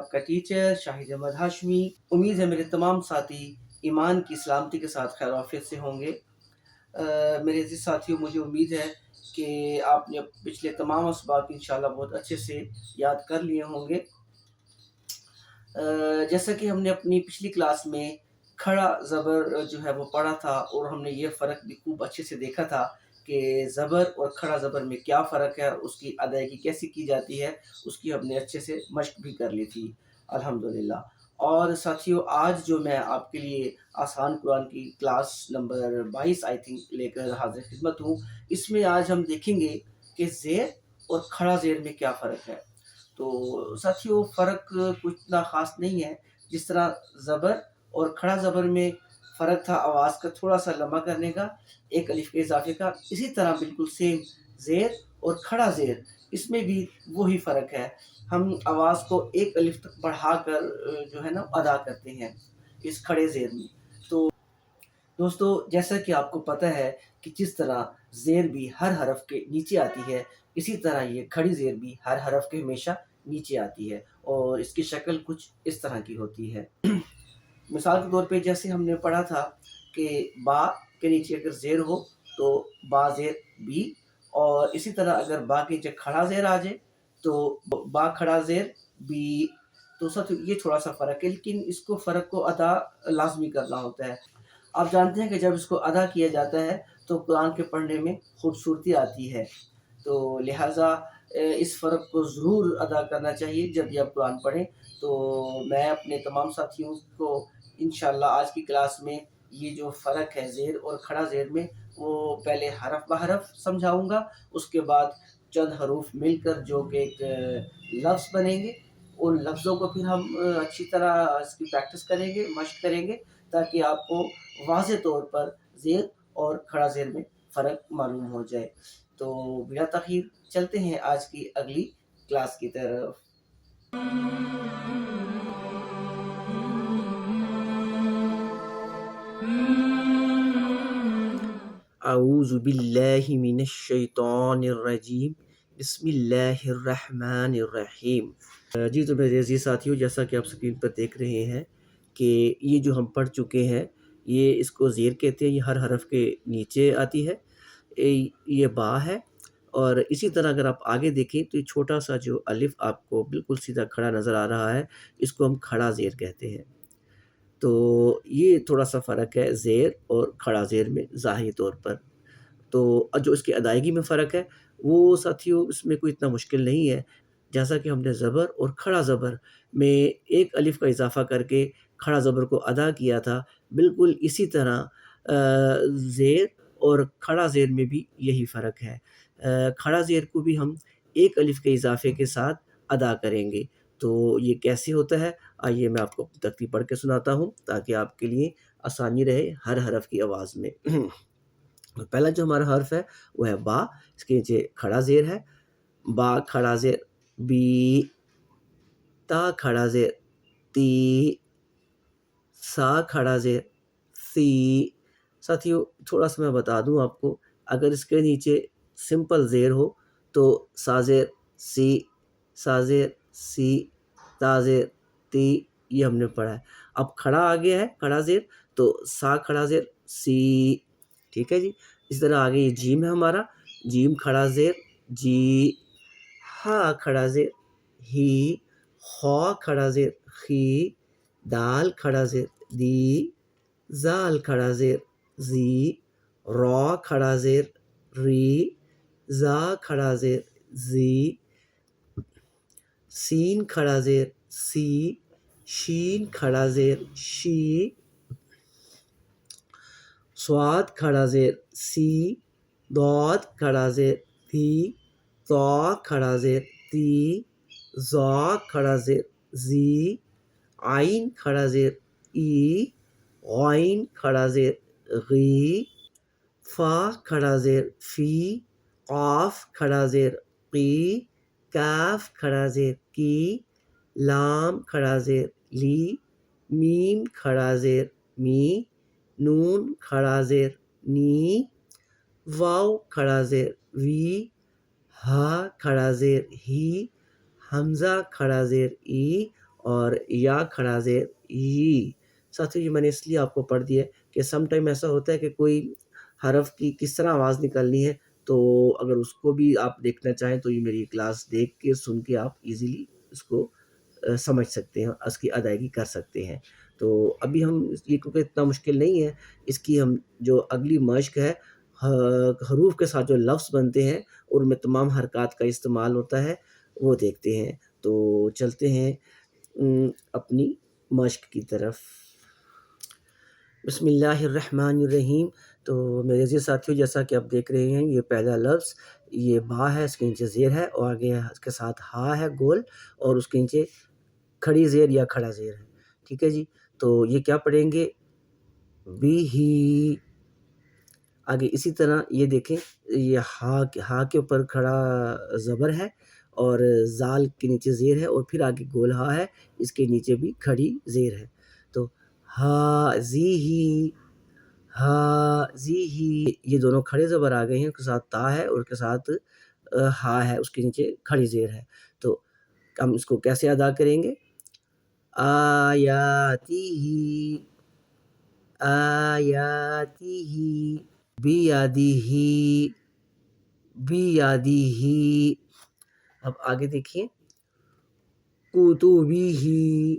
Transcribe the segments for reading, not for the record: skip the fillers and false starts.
आपका टीचर शाहिद अहमद हाशमी। उम्मीद है मेरे तमाम साथी ईमान की सलामती के साथ खैर आफियत से होंगे। मेरे अज़ीज़ साथियों, मुझे उम्मीद है कि आपने पिछले तमाम असबाक इंशाल्लाह बहुत अच्छे से याद कर लिए होंगे। जैसा कि हमने अपनी पिछली क्लास में खड़ा ज़बर जो है वो पढ़ा था और हमने ये फ़र्क भी खूब अच्छे से देखा था कि ज़बर और खड़ा ज़बर में क्या फ़र्क है और उसकी अदायगी कैसे की जाती है, उसकी हमने अच्छे से मश्क भी कर ली थी अल्हम्दुलिल्लाह। और साथियों, आज जो मैं आपके लिए आसान कुरान की क्लास नंबर 22 आई थिंक लेकर हाज़िर खिदमत हूँ। इसमें आज हम देखेंगे कि ज़ेर और खड़ा ज़ेर में क्या फ़र्क है। तो साथियों, फ़र्क कुछ इतना ख़ास नहीं है। जिस तरह ज़बर और खड़ा ज़बर में फ़र्क था आवाज़ का थोड़ा-सा लंबा करने का, एक अलिफ़ के इज़ाफ़े का, इसी तरह बिल्कुल सेम ज़ेर और खड़ा ज़ेर, इसमें भी वही फ़र्क है। हम आवाज़ को एक अलिफ़ तक बढ़ाकर जो है ना अदा करते हैं इस खड़े ज़ेर में। तो दोस्तों, जैसा कि आपको पता है कि जिस तरह ज़ेर भी हर हरफ के नीचे आती है, इसी तरह ये खड़ी ज़ेर भी हर हरफ के हमेशा नीचे आती है और इसकी शक्ल कुछ इस तरह की होती है। मिसाल के तौर पे जैसे हमने पढ़ा था कि बा के नीचे अगर ज़ेर हो तो बा ज़ेर बी, और इसी तरह अगर बा के नीचे खड़ा ज़ेर आ जाए तो बा खड़ा ज़ेर बी। तो साथियों, ये थोड़ा-सा फ़र्क है, लेकिन इसको फ़र्क को अदा लाज़मी करना होता है। आप जानते हैं कि जब इसको अदा किया जाता है तो कुरान के पढ़ने में खूबसूरती आती है। तो लिहाज़ा इस फ़र्क को ज़रूर अदा करना चाहिए जब भी आप कुरान पढ़ें। तो मैं अपने तमाम साथियों को इंशाअल्लाह आज की क्लास में ये जो फ़र्क है ज़ेर और खड़ा ज़ेर में, वो पहले हरफ ब हरफ समझाऊँगा, उसके बाद चंद हरूफ मिलकर जो कि एक लफ्ज़ बनेंगे, उन लफ्ज़ों को फिर हम अच्छी तरह इसकी प्रैक्टिस करेंगे, मश्क करेंगे, ताकि आपको वाज़ेह तौर पर ज़ेर और खड़ा ज़ेर में फ़र्क मालूम हो जाए। तो बिला तख़ीर चलते हैं आज की अगली क्लास की तरफ। अऊज़ु बिल्लाहि मिनश शैतानिर रजीम, बिस्मिल्लाहिर रहमानिर रहीम। जी तो मेरे अज़ीज़ साथियों, जैसा कि आप स्क्रीन पर देख रहे हैं कि ये जो हम पढ़ चुके हैं, ये इसको ज़ेर कहते हैं। ये हर हरफ के नीचे आती है। ये बा है, और इसी तरह अगर आप आगे देखें तो ये छोटा-सा जो अलिफ़ आपको बिल्कुल सीधा खड़ा नज़र आ रहा है, इसको हम खड़ा ज़ेर कहते हैं। तो ये थोड़ा-सा फ़र्क है ज़ेर और खड़ा ज़ेर में ज़ाहिरी तौर पर। तो जो इसकी अदायगी में फ़र्क है, वो साथियों इसमें कोई इतना मुश्किल नहीं है। जैसा कि हमने ज़बर और खड़ा ज़बर में एक अलिफ़ का इज़ाफ़ा करके खड़ा ज़बर को अदा किया था, बिल्कुल इसी तरह ज़ेर और खड़ा ज़ेर में भी यही फ़र्क है। खड़ा ज़ेर को भी हम एक अलिफ़ के इज़ाफ़े के साथ अदा करेंगे। तो ये कैसे होता है, आइए मैं आपको तरतीब पढ़ के सुनाता हूँ, ताकि आपके लिए आसानी रहे हर हरफ की आवाज़ में। पहला जो हमारा हर्फ है वो है बा, इसके नीचे खड़ा ज़ेर है, बा खड़ा ज़ेर बी, ता खड़ा ज़ेर ती, सा खड़ा ज़ेर सी। साथियों, थोड़ा-सा मैं बता दूँ आपको, अगर इसके नीचे सिंपल ज़ेर हो तो सा ज़ेर सी, सा ज़ेर सी, ता ज़ेर ती, ये हमने पढ़ा है। अब खड़ा आ गया है, खड़ा ज़ेर, तो सा खड़ा ज़ेर सी, ठीक है जी। इसी तरह आगे ये जीम है हमारा, जीम खड़ा ज़ेर जी, हा खड़ा ज़ेर ही, खा खड़ा ज़ेर खी, दाल खड़ा ज़ेर दी, ज़ाल खड़ा ज़ेर ज़ी, रॉ खड़ा ज़ेर री, ज़ा खड़ा ज़ेर ज़ी, सीन खड़ा ज़ेर सी, शीन खड़ा ज़ेर शी, स्वाद खड़ा ज़ेर सी, दौद खड़ा ज़ेर दी, ज़ा खड़ा ज़ेर ती, ज़ा खड़ा ज़ेर ज़ी, आइन खड़ा ज़ेर ई, गॉइन खड़ा ज़ेर गी, फा खड़ा ज़ेर फी, क़ाफ खड़ा ज़ेर क़ी, काफ खड़ा ज़ेर की, लाम खड़ा ज़ेर ली, मीम खड़ा ज़ेर मी, नून खड़ा ज़ेर नी, वाव खड़ा ज़ेर वी, हा खड़ा ज़ेर ही, हमज़ा खड़ा ज़ेर ई, اور یا کھڑا زیر ای۔ ساتھیوں یہ میں نے اس لیے آپ کو پڑھ دیا ہے کہ سم ٹائم ایسا ہوتا ہے کہ کوئی حرف کی کس طرح آواز نکلنی ہے، تو اگر اس کو بھی آپ دیکھنا چاہیں تو یہ میری کلاس دیکھ کے سن کے آپ ایزیلی اس کو سمجھ سکتے ہیں، اس کی ادائیگی کر سکتے ہیں۔ تو ابھی ہم یہ کیونکہ اتنا مشکل نہیں ہے، اس کی ہم جو اگلی مشق ہے، حروف کے ساتھ جو لفظ بنتے ہیں اور ان میں تمام حرکات کا استعمال ہوتا ہے، وہ دیکھتے ہیں۔ تو چلتے ہیں اپنی مشق کی طرف۔ بسم اللہ الرحمن الرحیم۔ تو میرے عزیز ساتھیوں، جیسا کہ آپ دیکھ رہے ہیں، یہ پہلا لفظ یہ با ہے، اس کے نیچے زیر ہے، اور آگے اس کے ساتھ ہا ہے گول، اور اس کے نیچے کھڑی زیر یا کھڑا زیر ہے۔ ٹھیک ہے جی، تو یہ کیا پڑھیں گے؟ بی ہی۔ آگے اسی طرح یہ دیکھیں، یہ ہا کے اوپر کھڑا زبر ہے، اور زال کے نیچے زیر ہے، اور پھر آگے گول ہا ہے، اس کے نیچے بھی کھڑی زیر ہے۔ تو ہا زی ہی، ہا زی ہی، یہ دونوں کھڑے زبر آ گئے ہیں، اس کے ساتھ تا ہے اور اس کے ساتھ ہا ہے، اس کے نیچے کھڑی زیر ہے۔ تو ہم اس کو کیسے ادا کریں گے؟ آیاتی ہی، آیاتی ہی، بیادی ہی، بیادی ہی۔ اب آگے دیکھیے، کتبی ہی،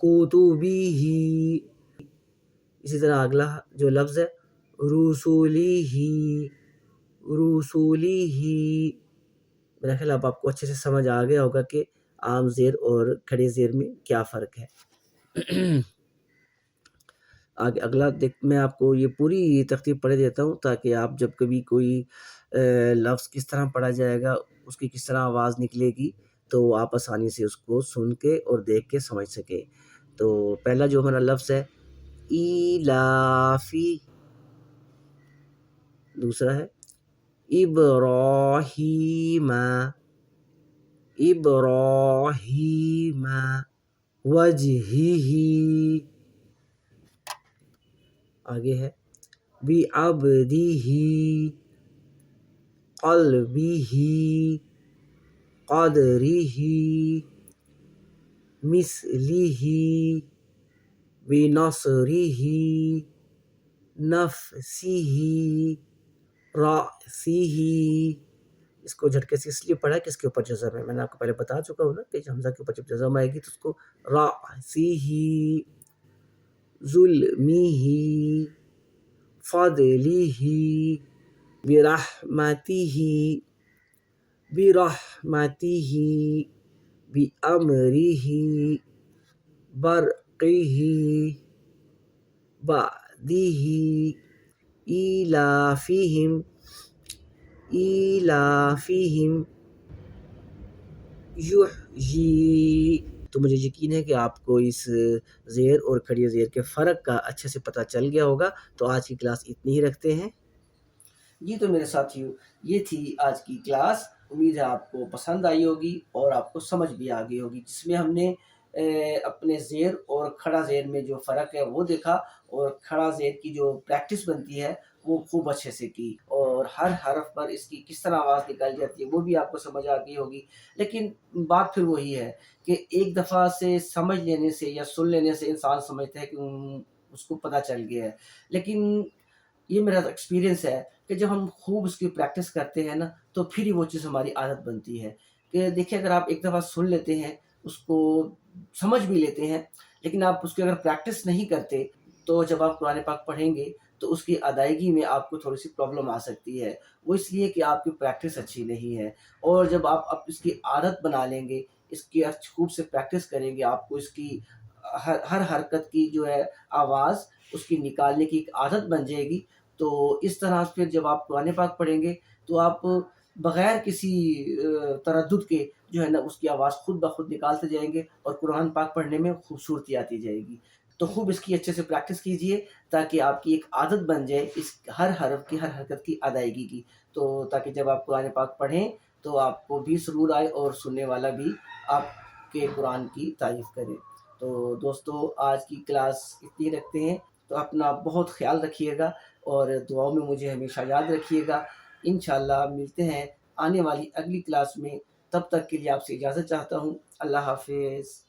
کتبی ہی۔ اسی طرح اگلا جو لفظ ہے، رسولی ہی، رسولی ہی۔ میرا خیال اب آپ کو اچھے سے سمجھ آ گیا ہوگا کہ عام زیر اور کھڑے زیر میں کیا فرق ہے۔ آگے اگلا میں آپ کو یہ پوری ترتیب پڑھ دیتا ہوں، تاکہ آپ جب کبھی کوئی لفظ کس طرح پڑھا جائے گا، اس کی کس طرح آواز نکلے گی، تو آپ آسانی سے اس کو سن کے اور دیکھ کے سمجھ سکیں۔ تو پہلا جو ہمارا لفظ ہے ایلافی، دوسرا ہے ابراہیم، ابراہیم، وجہہ، آگے ہے بعبدہ، قلبہ، قدرہ، مثلہ، بنصرہ، نفسہ، رأسہ۔ اس کو جھٹکے سے اس لیے پڑھا کہ اس کے اوپر جزم ہے، میں نے آپ کو پہلے بتا چکا ہوں نا کہ حمزہ کے اوپر جب جزم آئے گی تو اس کو رأسہ، ظلمہ، فضلہ، برحمتہ، برحمتہ، بأمرہ، برقہ، بعدہ، ایلافہم، ایلافہم، یحیی۔ تو مجھے یقین ہے کہ آپ کو اس زیر اور کھڑی زیر کے فرق کا اچھے سے پتہ چل گیا ہوگا۔ تو آج کی کلاس اتنی ہی رکھتے ہیں جی۔ تو میرے ساتھیوں، یہ تھی آج کی کلاس، امید ہے آپ کو پسند آئی ہوگی اور آپ کو سمجھ بھی آ گئی ہوگی، جس میں ہم نے اپنے زیر اور کھڑا زیر میں جو فرق ہے وہ دیکھا، اور کھڑا زیر کی جو پریکٹس بنتی ہے وہ خوب اچھے سے کی، اور ہر حرف پر اس کی کس طرح آواز نکال جاتی ہے وہ بھی آپ کو سمجھ آ گئی ہوگی۔ لیکن بات پھر وہی ہے کہ ایک دفعہ سے سمجھ لینے سے یا سن لینے سے انسان سمجھتا ہے کہ اس کو پتہ چل گیا ہے، لیکن یہ میرا ایکسپیرینس ہے کہ جب ہم خوب اس کی پریکٹس کرتے ہیں نا، تو پھر ہی وہ چیز ہماری عادت بنتی ہے۔ کہ دیکھیں، اگر آپ ایک دفعہ سن لیتے ہیں، اس کو سمجھ بھی لیتے ہیں، لیکن آپ اس کی اگر پریکٹس نہیں کرتے، تو جب آپ قرآن پاک پڑھیں گے تو اس کی ادائیگی میں آپ کو تھوڑی سی پرابلم آ سکتی ہے۔ وہ اس لیے کہ آپ کی پریکٹس اچھی نہیں ہے، اور جب آپ اس کی عادت بنا لیں گے، اس کی خوب سے پریکٹس کریں گے، آپ کو اس کی ہر حرکت کی جو ہے آواز اس کی نکالنے کی ایک عادت بن جائے گی، تو اس طرح پھر جب آپ قرآن پاک پڑھیں گے تو آپ بغیر کسی تردد کے جو ہے نا اس کی آواز خود بخود نکالتے جائیں گے، اور قرآن پاک پڑھنے میں خوبصورتی آتی جائے گی۔ تو خوب اس کی اچھے سے پریکٹس کیجئے، تاکہ آپ کی ایک عادت بن جائے اس ہر حرف کی، ہر حرکت کی ادائیگی کی، تو تاکہ جب آپ قرآن پاک پڑھیں تو آپ کو بھی سرور آئے اور سننے والا بھی آپ کے قرآن کی تعریف کرے۔ تو دوستو، آج کی کلاس اتنی رکھتے ہیں، تو اپنا بہت خیال رکھیے گا، اور دعاؤں میں مجھے ہمیشہ یاد رکھیے گا۔ انشاءاللہ ملتے ہیں آنے والی اگلی کلاس میں۔ تب تک کے لیے آپ سے اجازت چاہتا ہوں۔ اللہ حافظ۔